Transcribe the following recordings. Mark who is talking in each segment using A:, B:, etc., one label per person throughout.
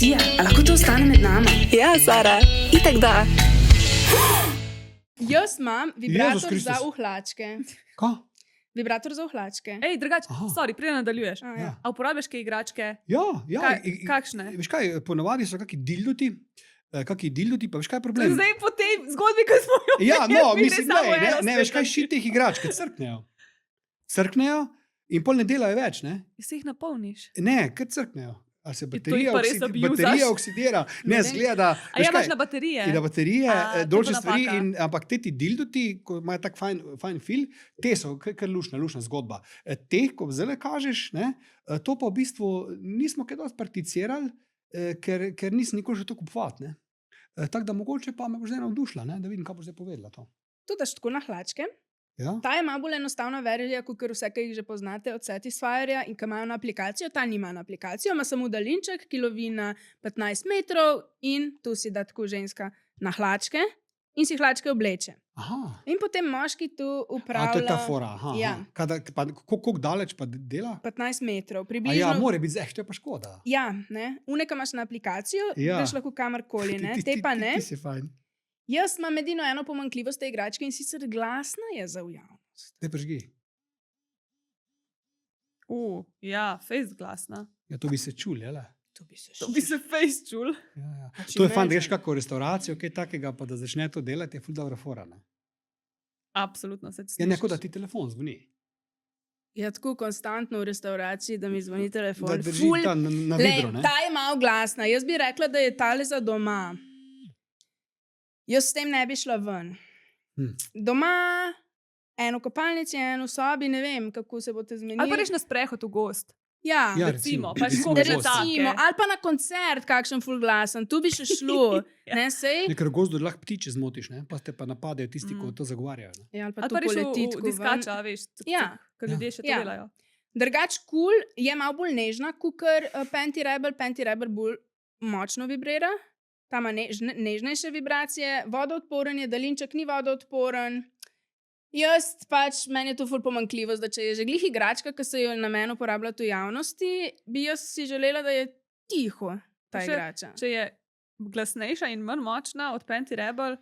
A: Sija, a lahko to ostane med nama?
B: Ja, Sara, itak da.
C: Jaz imam vibrator
D: Jezus Kristus.
C: za uhlačke.
D: Kaj?
C: Vibrator za uhlačke.
E: Ej, drugače,
D: Aha.
E: sorry, preden nadaljuješ.
C: Ja.
E: A uporabljaš kaj igračke?
D: Ja,
E: Kakšne?
D: Veš kaj, ponavadi so kakšni dilduti, pa veš kaj je problem?
E: Zdaj po tej zgodbi, ko smo jo
D: Ja, no,
E: mi
D: mislim,
E: samo eno
D: ne, veš kaj,
E: svet.
D: šitih igračk, crknejo. Crknejo in pol ne delajo več, ne?
E: Si jih napolniš.
D: Ne, ker crknejo. A se
E: to jih
D: baterija,
E: pa res abusaš.
D: baterija oksidira. Ne,
C: vem.
D: zgleda,
E: A ja, imaš na baterije?
D: in na baterije,
E: A, to je
D: določene
E: pa
D: stvari,
E: napaka.
D: ampak ti dilduti, ko imajo tak fajn fil, te so kar lušna zgodba. Te, ko zelo kažeš, ne, to pa v bistvu nismo kaj dosti prakticirali, ker nisem nikoli že to kupovati. Tako da mogoče pa me boš zdaj navdušila, ne, da vidim, kaj boš zdaj povedala to.
C: Tudi daš tako na hlačke.
D: Ja?
C: Ta je malo bolj enostavna verzija, kot vse, ki jih že poznate od Satisfyerja in ki imajo na aplikacijo. Ta nima na aplikacijo, ima samo daljinček, ki lovi na 15 metrov in tu si da tako ženska na hlačke in si hlačke obleče.
D: Aha.
C: In potem moški tu
D: A, to
C: upravlja
D: je ta fora. Aha,
C: Ja.
D: Koliko daleč pa dela?
C: 15 metrov,
D: A
C: približno.
D: ja, mora biti to je pa škoda.
C: Ja, ne, uneka imaš na aplikacijo,
D: Ja.
C: greš lahko kamorkoli, ne, te pa ne.
D: Ti si fajn.
C: Jaz imam edino eno pomanjkljivost te igračke in sicer glasna je za v javnost.
D: Te prežgi.
E: Ja, face glasna.
D: Ja, to bi se čuli, jele?
C: To bi se
E: To bi se face čul.
D: Ja.
C: Pač
D: To je fajn, da
C: imagine.
D: greš kako restauracijo, kaj takega, pa da začne to delati, je ful dobra fora. Ne?
E: Absolutno se
D: Ja, neko da ti telefon zvoni.
C: Ja, tako konstantno v restavraciji, da mi zvoni telefon.
D: Da drži
C: Ful,
D: ta na
C: Glej,
D: vidro, ne?
C: ta je malo glasna. Jaz bi rekla, da je tale za doma. Jaz s tem ne bi šla ven. Doma, eno v kopalnici, eno v sobi, ne vem, kako se boste zmenili.
E: Ali pa reš na sprehod v gost.
C: Ja,
D: Ja,
E: recimo,
D: recimo.
E: pač
D: Recimo
E: koga
D: v gost.
C: recimo, ali pa na koncert, kakšen full glasen, tu bi še šlo.
E: Ja.
C: Ne, sej?
D: Ker v gozdu lahko ptiče zmotiš, ne? Pa te pa napadejo tisti, ko to zagovarjajo. Ne?
C: Ja, ali pa
E: Ali
C: tu
E: pa reš
C: poleti
E: v
C: tako ven.
E: diskača, veš,
C: Ja.
E: ker ljudje še to
C: Ja.
E: delajo.
C: Drugač, kul je malo bolj nežna, kot Panty Rebel. Panty Rebel bolj močno vibrira, tam ima nežnejše vibracije, vodoodporen je, daljinček ni vodoodporen. Jaz pač, meni je to ful pomanjkljivost, da če je že glih igračka, ki se jo namen uporabljati v javnosti, bi jaz si želela, da je tiho ta
E: Še-
C: igrača.
E: Če je glasnejša in manj močna od Panty Rebel,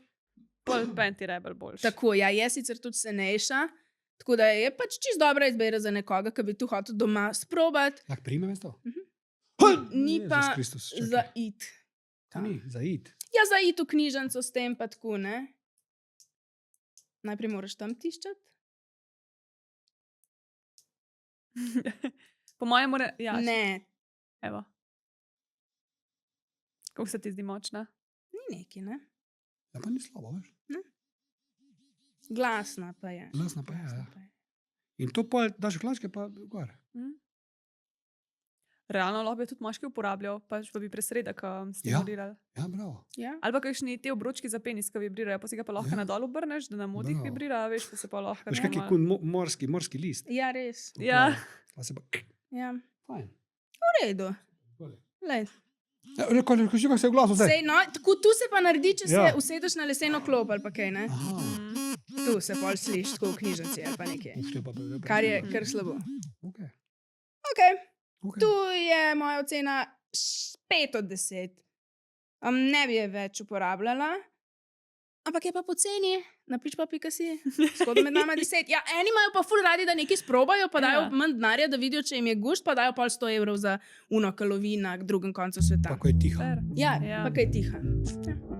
E: bolj Panty Rebel boljša.
C: Tako, ja, je sicer tudi cenejša, tako da je pač čisto dobra izbira za nekoga, ki bi tu hotel doma sprobati.
D: Lahko primem to?
C: Ni
D: Jezus
C: pa
D: Kristus, čakaj.
C: za it.
D: To ni, za it.
C: Ja, za it v knjižnico s tem pa tako, ne? Najprej moraš tam tiščati.
E: Po mojem mora, ja,
C: Ne,
E: evo. Kako se ti zdi močna?
C: ni neki, ne?
D: Ja, pa ni slabo, veš.
C: Glasna pa je.
D: Glasna pa je,
C: Glasna
D: ja.
C: pa je.
D: In to pa daš v hlačke, pa gor.
E: Hm? Realno lahko bi jo tudi moški uporabljal, pač pa bi presredek stimuliral.
D: Ja, bravo.
C: Ja?
E: Ali pa kakšni te obročki za penis, ki vibrirajo, pa si ga pa lahko
D: Ja.
E: na dol obrneš, da na modih
D: Bravo.
E: vibrira, veš, pa se pa lahko.
D: Veš, kak je
E: normal-
D: kun morski list.
C: Ja, res.
E: Ja.
D: Pa se pa...
C: Ja.
D: Fajn.
C: V redu. Lej.
D: Ja, kako se je v glasu zdaj?
C: Sej, no, tako tu se pa naredi, če
D: Ja.
C: se usedeš na leseno klop ali pa kaj, ne?
D: Aha.
C: Tu se pol slišiš, tako v knjižnici ali pa nekje. Kar je kar slabo.
D: Okay.
C: Okay.
D: Okay.
C: Tu je moja ocena 5 od 10. Ne bi je več uporabljala, ampak je pa poceni, na pičpa.si, skoda med nama 10. Ja, eni imajo pa ful radi, da nekaj sprobajo, pa dajo
E: Ja.
C: manj denarja, da vidijo, če jim je gust, pa dajo pol 100 evrov za uno, ki lovi na drugem koncu sveta.
D: Pa ko je tiho.
E: Fair.
C: Ja,
E: Ja.
C: pa kaj tiha. Ja.